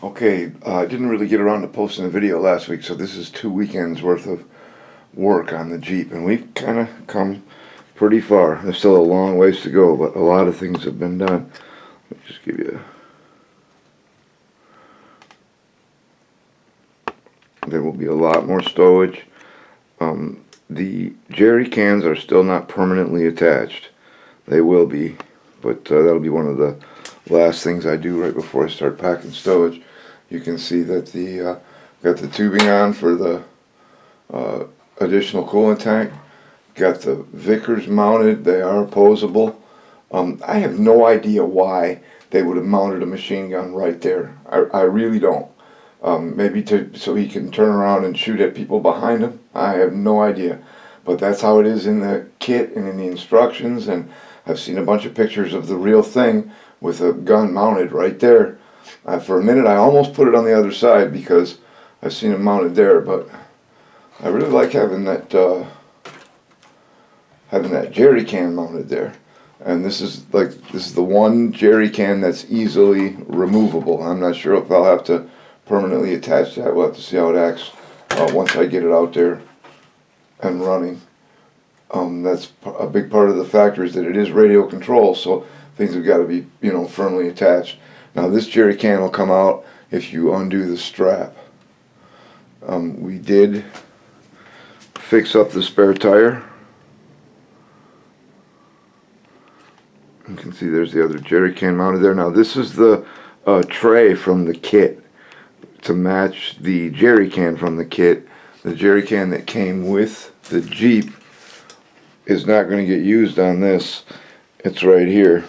Okay, I didn't really get around to posting a video last week, so this is 2 weekends worth of work on the Jeep, and we've kind of come pretty far. There's still a long ways to go, but a lot of things have been done. Let me just give you there will be a lot more stowage. The jerry cans are still not permanently attached. They will be, but that'll be one of the last things I do right before I start packing stowage. You can see that the got the tubing on for the additional coolant tank. Got the Vickers mounted. They are posable. I have no idea why they would have mounted a machine gun right there. I really don't. Maybe so he can turn around and shoot at people behind him. I have no idea. But that's how it is in the kit and in the instructions. And I've seen a bunch of pictures of the real thing with a gun mounted right there. For a minute I almost put it on the other side because I've seen it mounted there. But I really like having that jerry can mounted there. And this is the one jerry can that's easily removable. I'm not sure if I'll have to permanently attach that. We'll have to see how it acts once I get it out there and running. That's a big part of the factor is that it is radio control, so things have got to be, firmly attached. Now this jerry can will come out if you undo the strap. We did fix up the spare tire. You can see there's the other jerry can mounted there. Now this is the tray from the kit to match the jerry can from the kit. The jerry can that came with the Jeep is not going to get used on this. It's right here.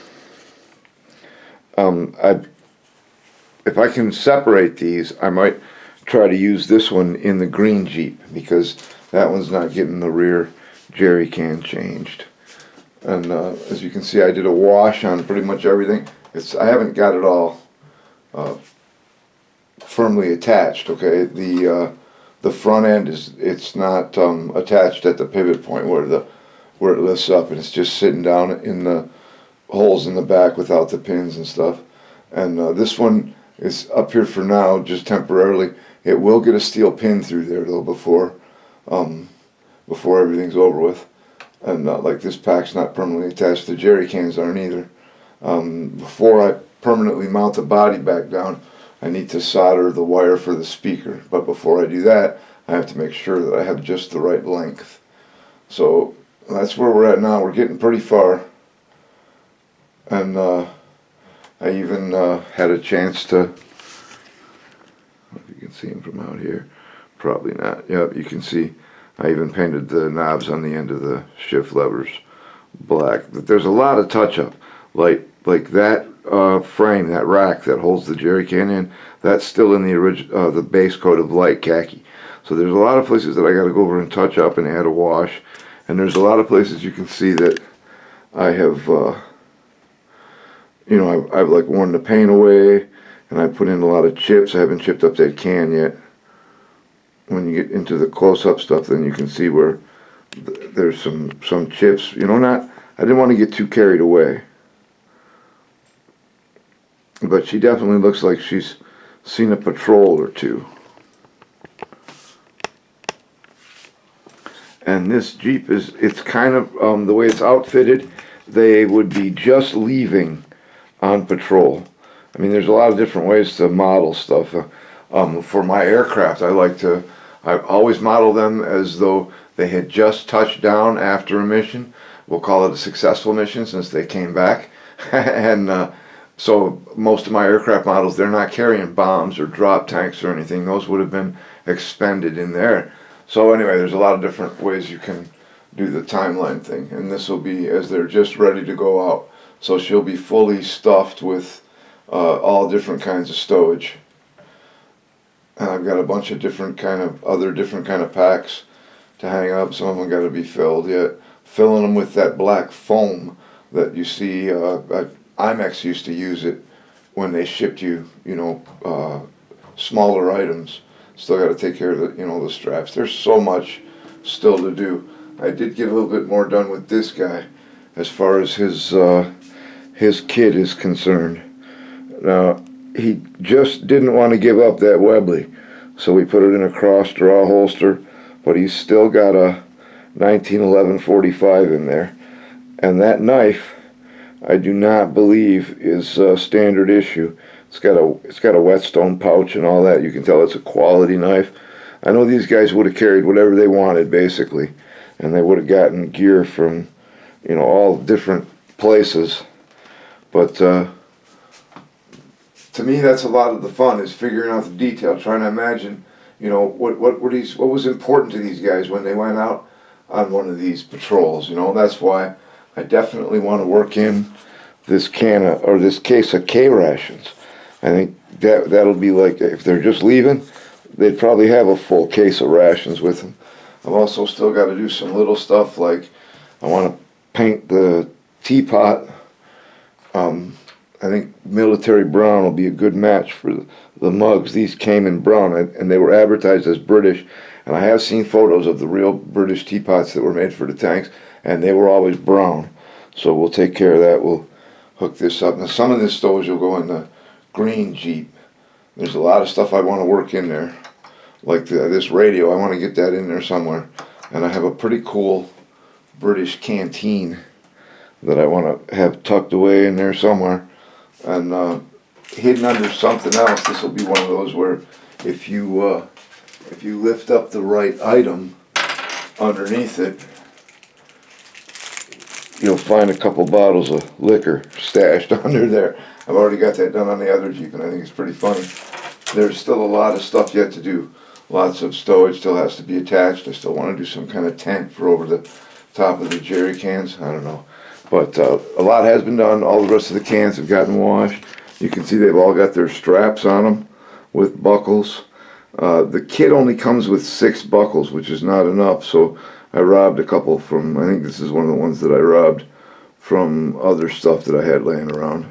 If I can separate these, I might try to use this one in the green Jeep because that one's not getting the rear jerry can changed. And as you can see, I did a wash on pretty much everything. I haven't got it all firmly attached. Okay, the front end it's not attached at the pivot point where it lifts up, and it's just sitting down in the holes in the back without the pins and stuff. And this one is up here for now, just temporarily. It will get a steel pin through there though before everything's over with. And like this pack's not permanently attached. The jerry cans aren't either. Before I permanently mount the body back down, I need to solder the wire for the speaker. But before I do that, I have to make sure that I have just the right length. So that's where we're at now. We're getting pretty far. And I even had a chance to, I don't know if you can see him from out here. Probably not. Yep, you can see I even painted the knobs on the end of the shift levers black. But there's a lot of touch-up. Like that frame, that rack that holds the jerry can in, that's still in the base coat of light khaki. So there's a lot of places that I got to go over and touch up and add a wash. And there's a lot of places you can see that I have, I've like worn the paint away, and I put in a lot of chips. I haven't chipped up that can yet. When you get into the close-up stuff, then you can see where there's some chips. I didn't want to get too carried away. But she definitely looks like she's seen a patrol or two. And this Jeep it's kind of, the way it's outfitted, they would be just leaving on patrol. I mean, there's a lot of different ways to model stuff. For my aircraft, I always model them as though they had just touched down after a mission. We'll call it a successful mission since they came back. And so most of my aircraft models, they're not carrying bombs or drop tanks or anything. Those would have been expended in there. So anyway, there's a lot of different ways you can do the timeline thing. And this will be as they're just ready to go out. So she'll be fully stuffed with all different kinds of stowage. And I've got a bunch of different kind of packs to hang up. Some of them got to be filled yet. Filling them with that black foam that you see. IMEX used to use it when they shipped you, smaller items. Still got to take care of the straps. There's so much still to do. I did get a little bit more done with this guy as far as his kit is concerned. Now, he just didn't want to give up that Webley, so we put it in a cross draw holster, but he's still got a 1911 45 in there. And that knife, I do not believe is standard issue. It's got a whetstone pouch and all that. You can tell it's a quality knife. I know these guys would have carried whatever they wanted basically, and they would have gotten gear from, you know, all different places. But to me, that's a lot of the fun, is figuring out the detail, trying to imagine, you know, what was important to these guys when they went out on one of these patrols. You know, that's why I definitely want to work in this this case of K rations. I think that'll be like, if they're just leaving, they'd probably have a full case of rations with them. I've also still got to do some little stuff, like I want to paint the teapot. I think military brown will be a good match for the mugs. These came in brown, and they were advertised as British, and I have seen photos of the real British teapots that were made for the tanks, and they were always brown. So we'll take care of that. We'll hook this up. Now, some of this stowage will go in the green Jeep. There's a lot of stuff I want to work in there, like this radio. I want to get that in there somewhere. And I have a pretty cool British canteen that I want to have tucked away in there somewhere, and hidden under something else. This will be one of those where if you lift up the right item underneath it, you'll find a couple bottles of liquor stashed under there. I've already got that done on the other Jeep, and I think it's pretty funny. There's still a lot of stuff yet to do. Lots of stowage still has to be attached. I still want to do some kind of tent for over the top of the jerry cans. I don't know. But a lot has been done. All the rest of the cans have gotten washed. You can see they've all got their straps on them with buckles. The kit only comes with 6 buckles, which is not enough, so I robbed a couple from, I think this is one of the ones that I robbed from other stuff that I had laying around,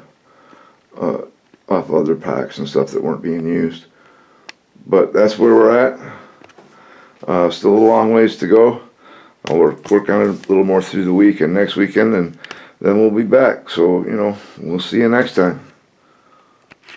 off other packs and stuff that weren't being used. But that's where we're at. Still a long ways to go. I'll work on it a little more through the week and next weekend, and then we'll be back. So, you know, we'll see you next time.